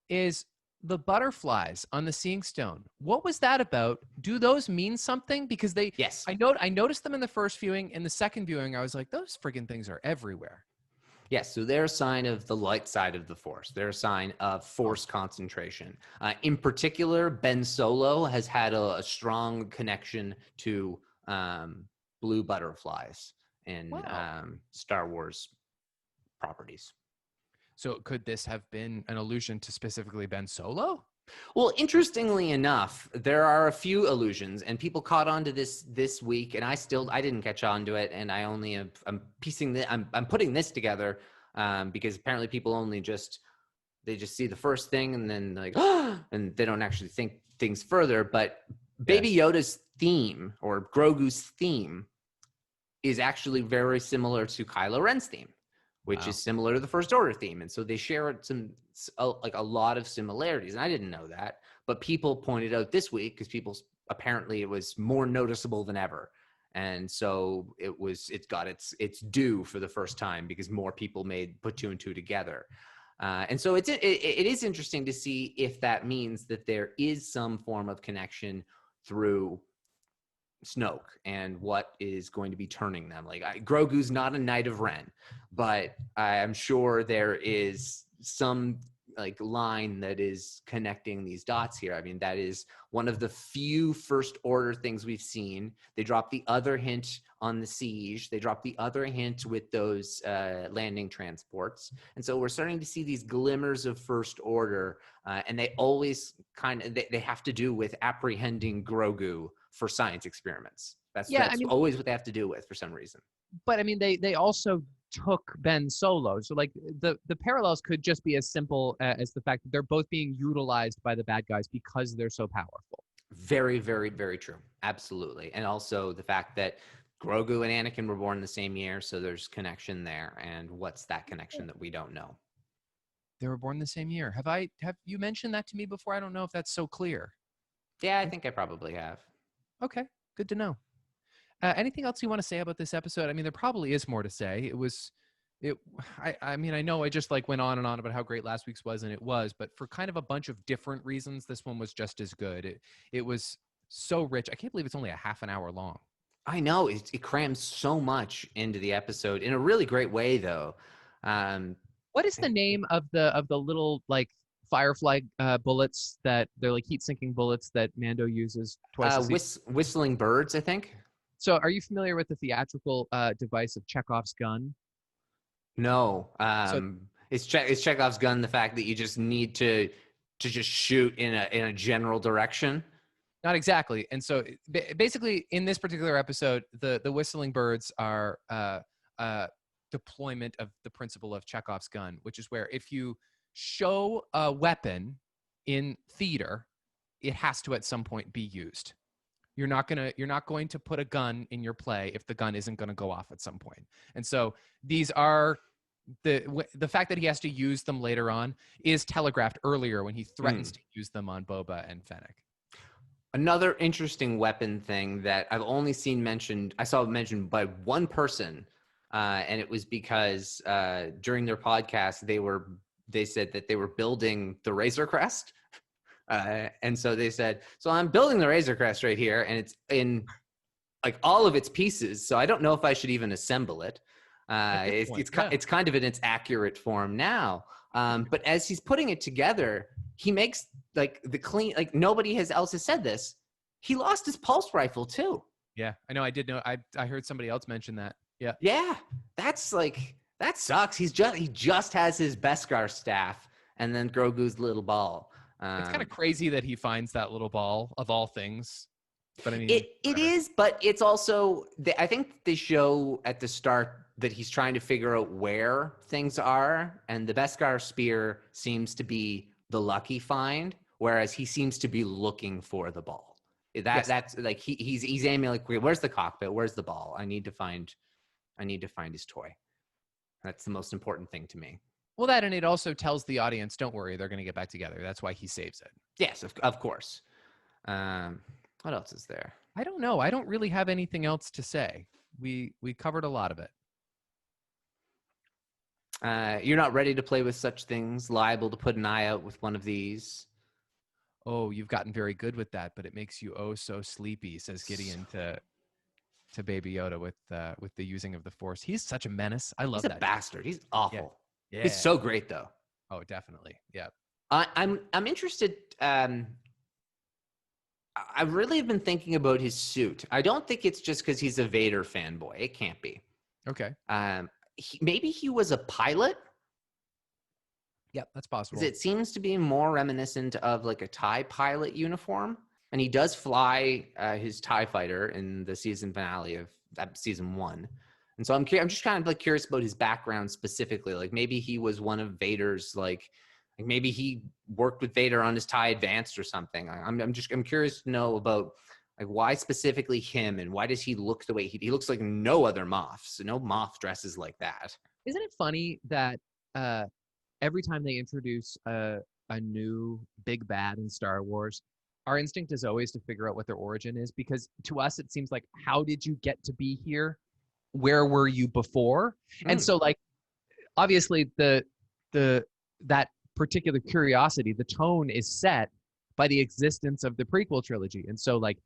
is the butterflies on the Seeing Stone. What was that about? Do those mean something? Because yes, I noticed them in the first viewing. In the second viewing, I was like, those friggin' things are everywhere. Yes, so they're a sign of the light side of the Force. They're a sign of Force concentration. In particular, Ben Solo has had a strong connection to blue butterflies in Star Wars properties. So could this have been an allusion to specifically Ben Solo? Well, interestingly enough, there are a few allusions, and people caught on to this week, and I didn't catch on to it, and I'm putting this together because apparently people just see the first thing and then like and they don't actually think things further. But Baby Yoda's theme or Grogu's theme is actually very similar to Kylo Ren's theme, which is similar to the First Order theme. And so they share a lot of similarities. And I didn't know that, but people pointed out this week because apparently it was more noticeable than ever. And so it's got its due for the first time because more people put two and two together. And so it is interesting to see if that means that there is some form of connection through Snoke and what is going to be turning them. Grogu's not a Knight of Ren, but I'm sure there is some line that is connecting these dots here. I mean, that is one of the few First Order things we've seen. They dropped the other hint on the siege. They dropped the other hint with those landing transports. And so we're starting to see these glimmers of First Order, and they always they have to do with apprehending Grogu for science experiments. That's always what they have to do with for some reason. But I mean, they also took Ben Solo. So the parallels could just be as simple as the fact that they're both being utilized by the bad guys because they're so powerful. Very, very, very true. Absolutely. And also the fact that Grogu and Anakin were born the same year, so there's connection there. And what's that connection that we don't know? They were born the same year. Have you mentioned that to me before? I don't know if that's so clear. Yeah, I think I probably have. Okay, good to know. Anything else you want to say about this episode? I mean, there probably is more to say. I mean, I know I just went on and on about how great last week's was, and it was, but for kind of a bunch of different reasons, this one was just as good. It was so rich. I can't believe it's only a half an hour long. I know it crams so much into the episode in a really great way, though. What is the name of the little Firefly bullets that they're heat sinking bullets that Mando uses twice? Whistling birds, I think. So, are you familiar with the theatrical device of Chekhov's gun? No. Is Chekhov's gun the fact that you just need to just shoot in a general direction? Not exactly. And so, basically, in this particular episode, the whistling birds are deployment of the principle of Chekhov's gun, which is where if you show a weapon in theater, it has to at some point be used. You're not going to put a gun in your play if the gun isn't going to go off at some point. And so these are the fact that he has to use them later on is telegraphed earlier when he threatens to use them on Boba and Fennec. Another interesting weapon thing that I've only seen mentioned, I saw it mentioned by one person, and it was because during their podcast they said that they were building the Razor Crest. And so they said, so I'm building the Razor Crest right here, and it's in all of its pieces. So I don't know if I should even assemble it. Good point, yeah. It's kind of in its accurate form now. But as he's putting it together, he makes like the clean, like nobody else has said this. He lost his pulse rifle too. Yeah, I know. I did know. I heard somebody else mention that. Yeah. Yeah, that's like, that sucks. He just has his Beskar staff and then Grogu's little ball. It's kind of crazy that he finds that little ball of all things. But I mean, it is, but it's also, I think they show at the start that he's trying to figure out where things are, and the Beskar spear seems to be the lucky find, whereas he seems to be looking for the ball. That's like he's aiming like, where's the cockpit? Where's the ball? I need to find his toy. That's the most important thing to me. Well, that, and it also tells the audience, don't worry, they're going to get back together. That's why he saves it. Yes, of course. What else is there? I don't know. I don't really have anything else to say. We covered a lot of it. You're not ready to play with such things, liable to put an eye out with one of these. Oh, you've gotten very good with that, but it makes you oh so sleepy, says Gideon to Baby Yoda with the using of the Force. He's such a menace. I love that. He's a bastard. He's awful. Yeah. He's so great though. Oh, definitely. Yeah. I'm interested. I really have been thinking about his suit. I don't think it's just because he's a Vader fanboy. It can't be. Okay. Maybe he was a pilot. Yep, that's possible. It seems to be more reminiscent of like a TIE pilot uniform. And he does fly his TIE fighter in the season finale of season 1. And so I'm just kind of like curious about his background specifically. Like maybe he was one of Vader's, like maybe he worked with Vader on his TIE Advanced or something. I'm curious to know about like why specifically him, and why does he look the way he looks like no other Moffs. No Moff dresses like that. Isn't it funny that every time they introduce a new big bad in Star Wars, our instinct is always to figure out what their origin is, because to us it seems like, how did you get to be here? Where were you before? And so like obviously that particular curiosity, the tone is set by the existence of the prequel trilogy. And so like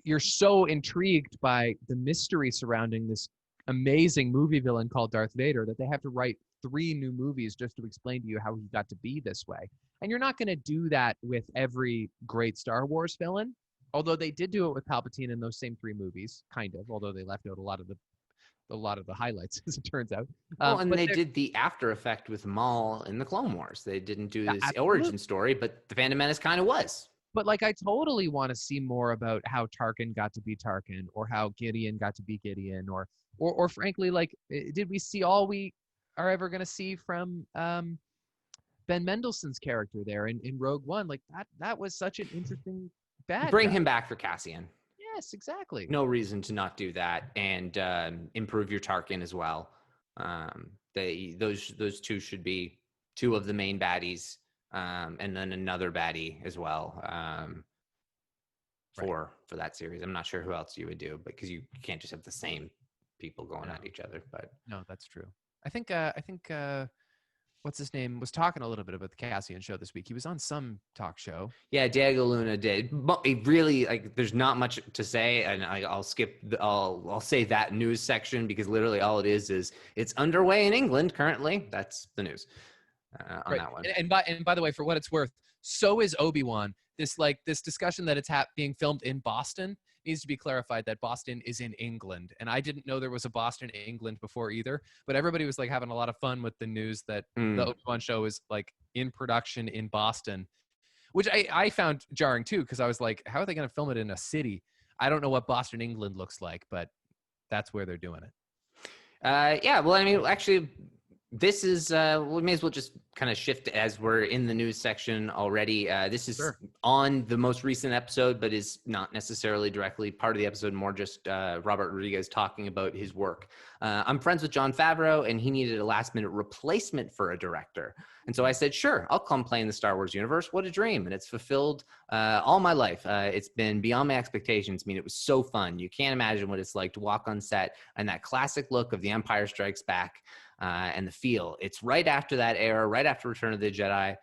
you're so intrigued by the mystery surrounding this amazing movie villain called Darth Vader that they have to write 3 new movies just to explain to you how he got to be this way. And you're not going to do that with every great Star Wars villain, although they did do it with Palpatine in those same 3 movies, kind of, although they left out a lot of the highlights, as it turns out. Well, and they did the after effect with Maul in the Clone Wars. They didn't do this origin story, but the Phantom Menace kind of was. But like, I totally want to see more about how Tarkin got to be Tarkin, or how Gideon got to be Gideon, or frankly, like, did we see all we are ever going to see from Ben Mendelsohn's character there in Rogue One? Like that was such an interesting bad Bring guy. Him back for Cassian. Yes, exactly. No reason to not do that, and improve your Tarkin as well. Those 2 should be 2 of the main baddies, and then another baddie as well for that series. I'm not sure who else you would do, because you can't just have the same people going at each other. But no, that's true. I think what's his name was talking a little bit about the Cassian show this week. He was on some talk show. Yeah, Diego Luna did. It really, like, there's not much to say, and I'll skip. I'll say that news section, because literally all it is it's underway in England currently. That's the news on that one. And by the way, for what it's worth, so is Obi-Wan. This discussion that it's being filmed in Boston needs to be clarified, that Boston is in England. And I didn't know there was a Boston, England before either, but everybody was like having a lot of fun with the news that the Obi-Wan show is like in production in Boston, which I found jarring too, because I was like, how are they going to film it in a city? I don't know what Boston, England looks like, but that's where they're doing it. Yeah, well, I mean, actually, this is, we may as well just kind of shift as we're in the news section already. This is on the most recent episode, but is not necessarily directly part of the episode, more just Robert Rodriguez talking about his work. I'm friends with Jon Favreau, and he needed a last-minute replacement for a director. And so I said, sure, I'll come play in the Star Wars universe. What a dream. And it's fulfilled all my life. It's been beyond my expectations. I mean, it was so fun. You can't imagine what it's like to walk on set and that classic look of The Empire Strikes Back. and the feel. It's right after that era, right after Return of the Jedi.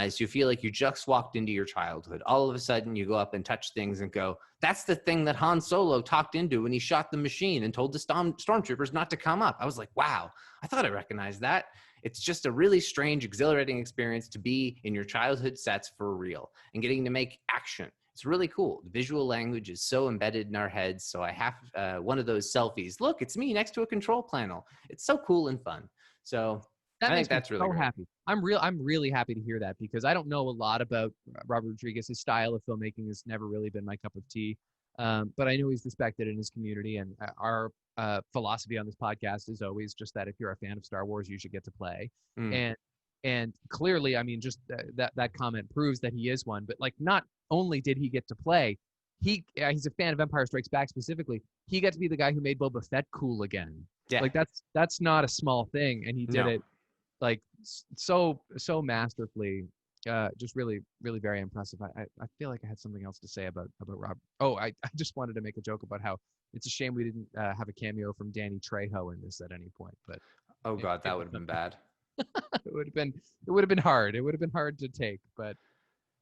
So you feel like you just walked into your childhood. All of a sudden, you go up and touch things and go, that's the thing that Han Solo talked into when he shot the machine and told the stormtroopers not to come up. I was like, wow, I thought I recognized that. It's just a really strange, exhilarating experience to be in your childhood sets for real and getting to make action. It's really cool. The visual language is so embedded in our heads. So I have one of those selfies. Look, it's me next to a control panel. It's so cool and fun. So That I makes think that's me really so great. happy. I'm really happy to hear that, because I don't know a lot about Robert Rodriguez. His style of filmmaking has never really been my cup of tea. But I know he's respected in his community, and our philosophy on this podcast is always just that if you're a fan of Star Wars, you should get to play. Mm. And clearly, I mean, just that comment proves that he is one. But like, not only did he get to play, he's a fan of Empire Strikes Back specifically. He got to be the guy who made Boba Fett cool again. Yeah. Like that's not a small thing, and he did No. it like so masterfully. Just really very impressive. I feel like I had something else to say about Rob. Oh, I just wanted to make a joke about how it's a shame we didn't have a cameo from Danny Trejo in this at any point. But Oh God, that would have been bad. it would have been hard. It would have been hard to take. But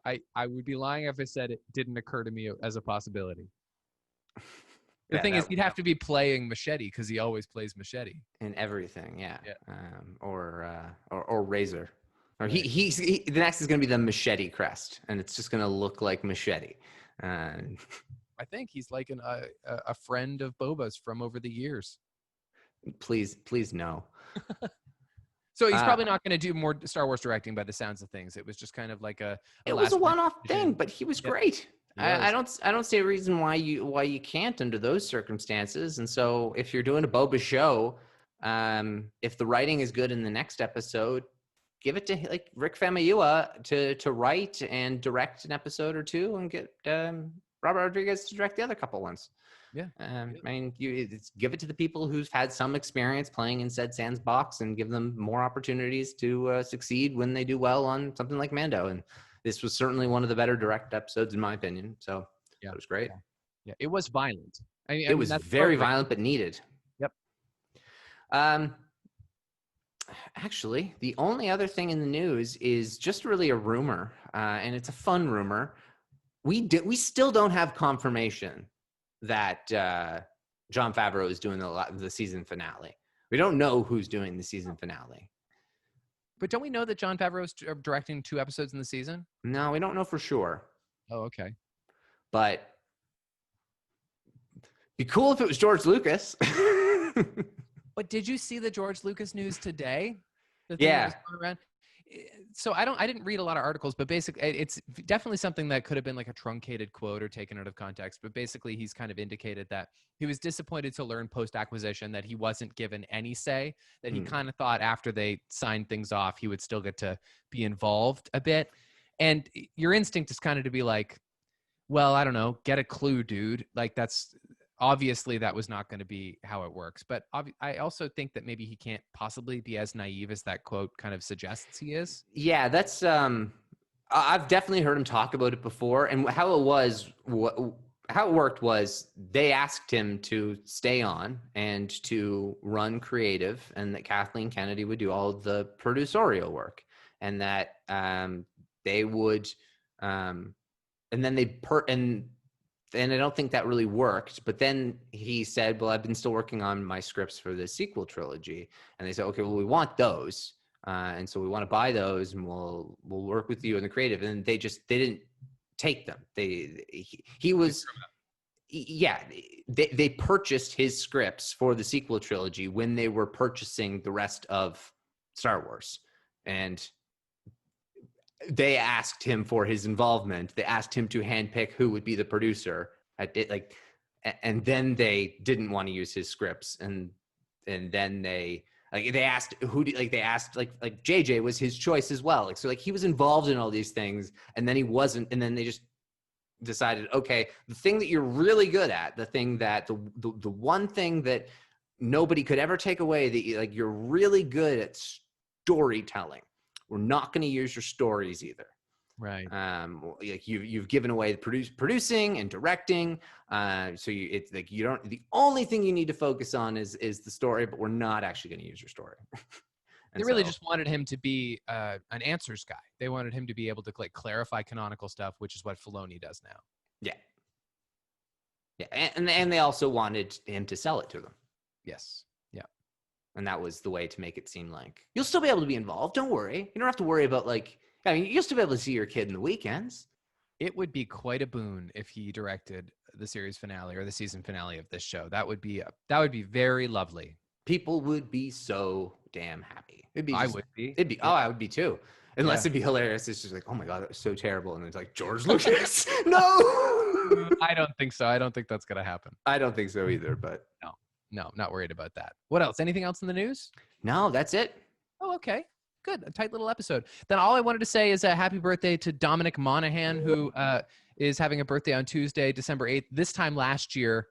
I would be lying if I said it didn't occur to me as a possibility. The thing is, he'd have to be playing Machete, because he always plays Machete. In everything, yeah. Yeah. Or Razor. Or the next is going to be the Machete crest, and it's just going to look like Machete. I think he's like a friend of Boba's from over the years. Please no. So he's probably not going to do more Star Wars directing by the sounds of things. It was just kind of like it was a one-off thing, but he was Yeah. great. He was. I don't see a reason why you can't under those circumstances. And so if you're doing a Boba show, if the writing is good in the next episode, give it to like Rick Famuyiwa to write and direct an episode or two, and get Robert Rodriguez to direct the other couple ones. Yeah. I mean, give it to the people who've had some experience playing in said sandbox, and give them more opportunities to succeed when they do well on something like Mando. And this was certainly one of the better direct episodes, in my opinion. So Yeah. it was great. Yeah. It was violent. It was very violent, but needed. Yep. Actually, the only other thing in the news is just really a rumor, and it's a fun rumor. We still don't have confirmation that Jon Favreau is doing the season finale. We don't know who's doing the season finale. But don't we know that Jon Favreau is directing 2 episodes in the season? No, we don't know for sure. Oh, okay. But be cool if it was George Lucas. But did you see the George Lucas news today? The Yeah. that was going around? So I didn't read a lot of articles, but basically it's definitely something that could have been like a truncated quote or taken out of context. But basically he's kind of indicated that he was disappointed to learn post-acquisition that he wasn't given any say, that he kind of thought after they signed things off, he would still get to be involved a bit. And your instinct is kind of to be like, well, I don't know, get a clue, dude. Like that's obviously that was not going to be how it works. But I also think that maybe he can't possibly be as naive as that quote kind of suggests he is. Yeah, that's I've definitely heard him talk about it before. And how it worked was they asked him to stay on and to run creative, and that Kathleen Kennedy would do all of the producerial work, and that they would and then and I don't think that really worked. But then he said, well, I've been still working on my scripts for the sequel trilogy. And they said, okay, well, we want those. And so we want to buy those, and we'll work with you in the creative. And they didn't take them. They purchased his scripts for the sequel trilogy when they were purchasing the rest of Star Wars. And they asked him for his involvement. They asked him to handpick who would be the producer. And then they didn't want to use his scripts. And then they asked like JJ was his choice as well. So he was involved in all these things, and then he wasn't. And then they just decided, okay, the thing that you're really good at, the thing that the one thing that nobody could ever take away, that you're really good at storytelling. We're not going to use your stories either. Right. Like you've given away the producing and directing. It's like you don't. The only thing you need to focus on is the story, but we're not actually going to use your story. They really just wanted him to be an answers guy. They wanted him to be able to like clarify canonical stuff, which is what Filoni does now. Yeah. And they also wanted him to sell it to them. Yes. Yeah. And that was the way to make it seem like you'll still be able to be involved. Don't worry. You don't have to worry about you'll still be able to see your kid in the weekends. It would be quite a boon if he directed the series finale or the season finale of this show. That would be very lovely. People would be so damn happy. I would be. I would be too. Unless it'd be hilarious. It's just like, oh my God, that was so terrible. And it's like, George Lucas, no. I don't think so. I don't think that's going to happen. I don't think so either, but. No, not worried about that. What else? Anything else in the news? No, that's it. Oh, okay. Good. A tight little episode. Then all I wanted to say is a happy birthday to Dominic Monaghan, who is having a birthday on Tuesday, December 8th. This time last year,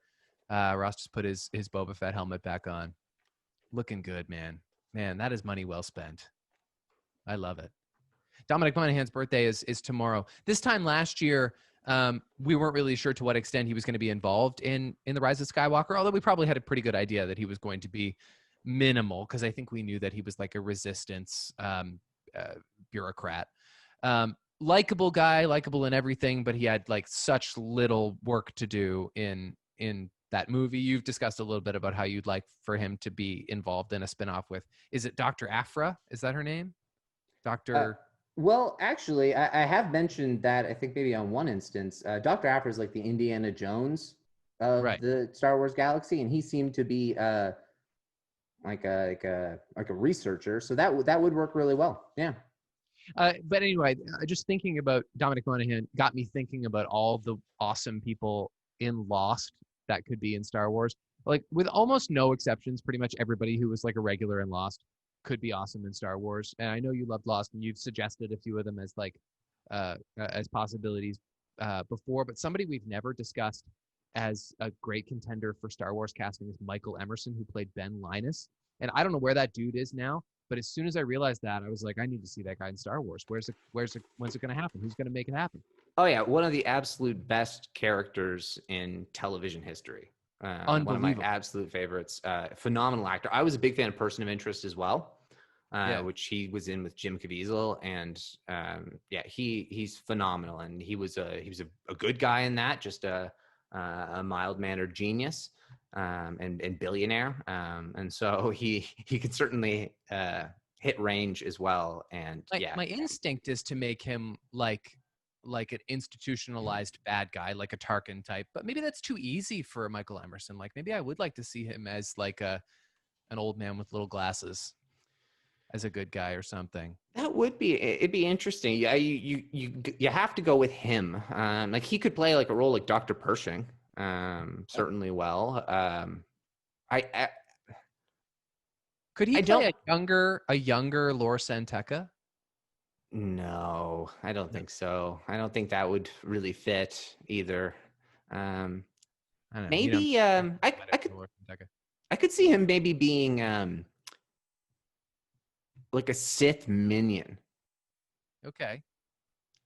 Ross just put his Boba Fett helmet back on. Looking good, man. Man, that is money well spent. I love it. Dominic Monaghan's birthday is tomorrow. This time last year, we weren't really sure to what extent he was going to be involved in The Rise of Skywalker, although we probably had a pretty good idea that he was going to be minimal, because I think we knew that he was like a resistance bureaucrat. Likable guy, likable in everything, but he had like such little work to do in that movie. You've discussed a little bit about how you'd like for him to be involved in a spinoff with, is it Dr. Aphra? Is that her name? Dr. Well, actually, I have mentioned that, I think maybe on one instance. Dr. Aphra is like the Indiana Jones of the Star Wars galaxy, and he seemed to be like a researcher, so that would work really well. Yeah. But anyway, just thinking about Dominic Monaghan got me thinking about all the awesome people in Lost that could be in Star Wars. Like, with almost no exceptions, pretty much everybody who was like a regular in Lost could be awesome in Star Wars. And I know you loved Lost, and you've suggested a few of them as like as possibilities before. But somebody we've never discussed as a great contender for Star Wars casting is Michael Emerson, who played Ben Linus. And I don't know where that dude is now, but as soon as I realized that, I was like, I need to see that guy in Star Wars. When's it going to happen? Who's going to make it happen? Oh yeah, one of the absolute best characters in television history. One of my absolute favorites. Phenomenal actor. I was a big fan of Person of Interest as well, which he was in with Jim Caviezel, and he's phenomenal. And he was a good guy in that, just a mild-mannered genius and billionaire. And so he could certainly hit range as well. And my instinct is to make him like an institutionalized bad guy, like a Tarkin type, but maybe that's too easy for Michael Emerson. Like, maybe I would like to see him as like an old man with little glasses as a good guy or something. It'd be interesting. Yeah, you have to go with him. Like, he could play like a role like Dr. Pershing, certainly well. Could he play a younger Lor San Tekka? No, I don't think so. I don't think that would really fit either. I don't know. Maybe I could see him maybe being like a Sith minion. Okay.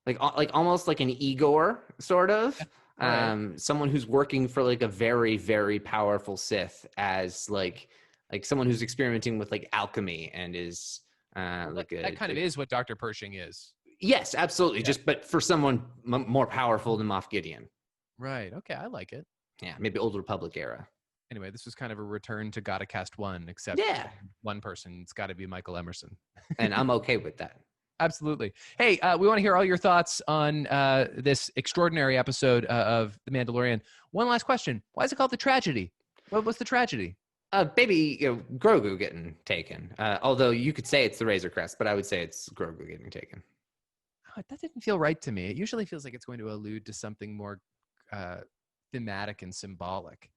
Like almost like an Igor, sort of. Right. Someone who's working for like a very, very powerful Sith, as like someone who's experimenting with like alchemy and is that kind of is what Dr. Pershing is. Yes, absolutely. Yeah. But for someone more powerful than Moff Gideon. Right. Okay. I like it. Yeah. Maybe Old Republic era. Anyway, this was kind of a return to Gotta Cast One, except one person. It's got to be Michael Emerson. And I'm okay with that. Absolutely. Hey, we want to hear all your thoughts on this extraordinary episode of The Mandalorian. One last question. Why is it called The Tragedy? What was the tragedy? Maybe Grogu getting taken. Although you could say it's the Razor Crest, but I would say it's Grogu getting taken. Oh, that didn't feel right to me. It usually feels like it's going to allude to something more thematic and symbolic.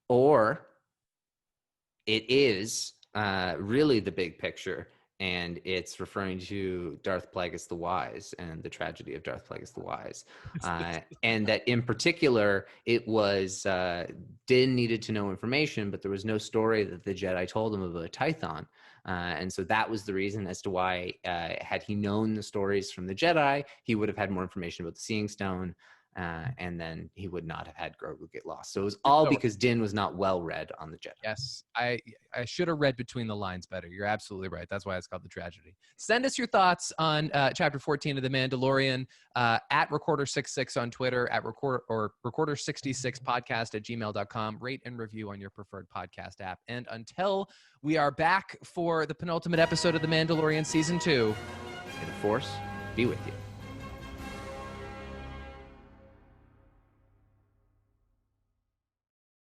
Or it is really the big picture, and it's referring to Darth Plagueis the Wise and the tragedy of Darth Plagueis the Wise. And that in particular, it was Din needed to know information, but there was no story that the Jedi told him about Tython. And so that was the reason as to why, had he known the stories from the Jedi, he would have had more information about the Seeing Stone. And then he would not have had Grogu get lost. So it was all because Din was not well read on the Jedi. Yes, I should have read between the lines better. You're absolutely right. That's why it's called The Tragedy. Send us your thoughts on Chapter 14 of The Mandalorian at Recorder66 on Twitter, at Recorder66podcast@gmail.com. Rate and review on your preferred podcast app. And until we are back for the penultimate episode of The Mandalorian Season 2, May the Force be with you.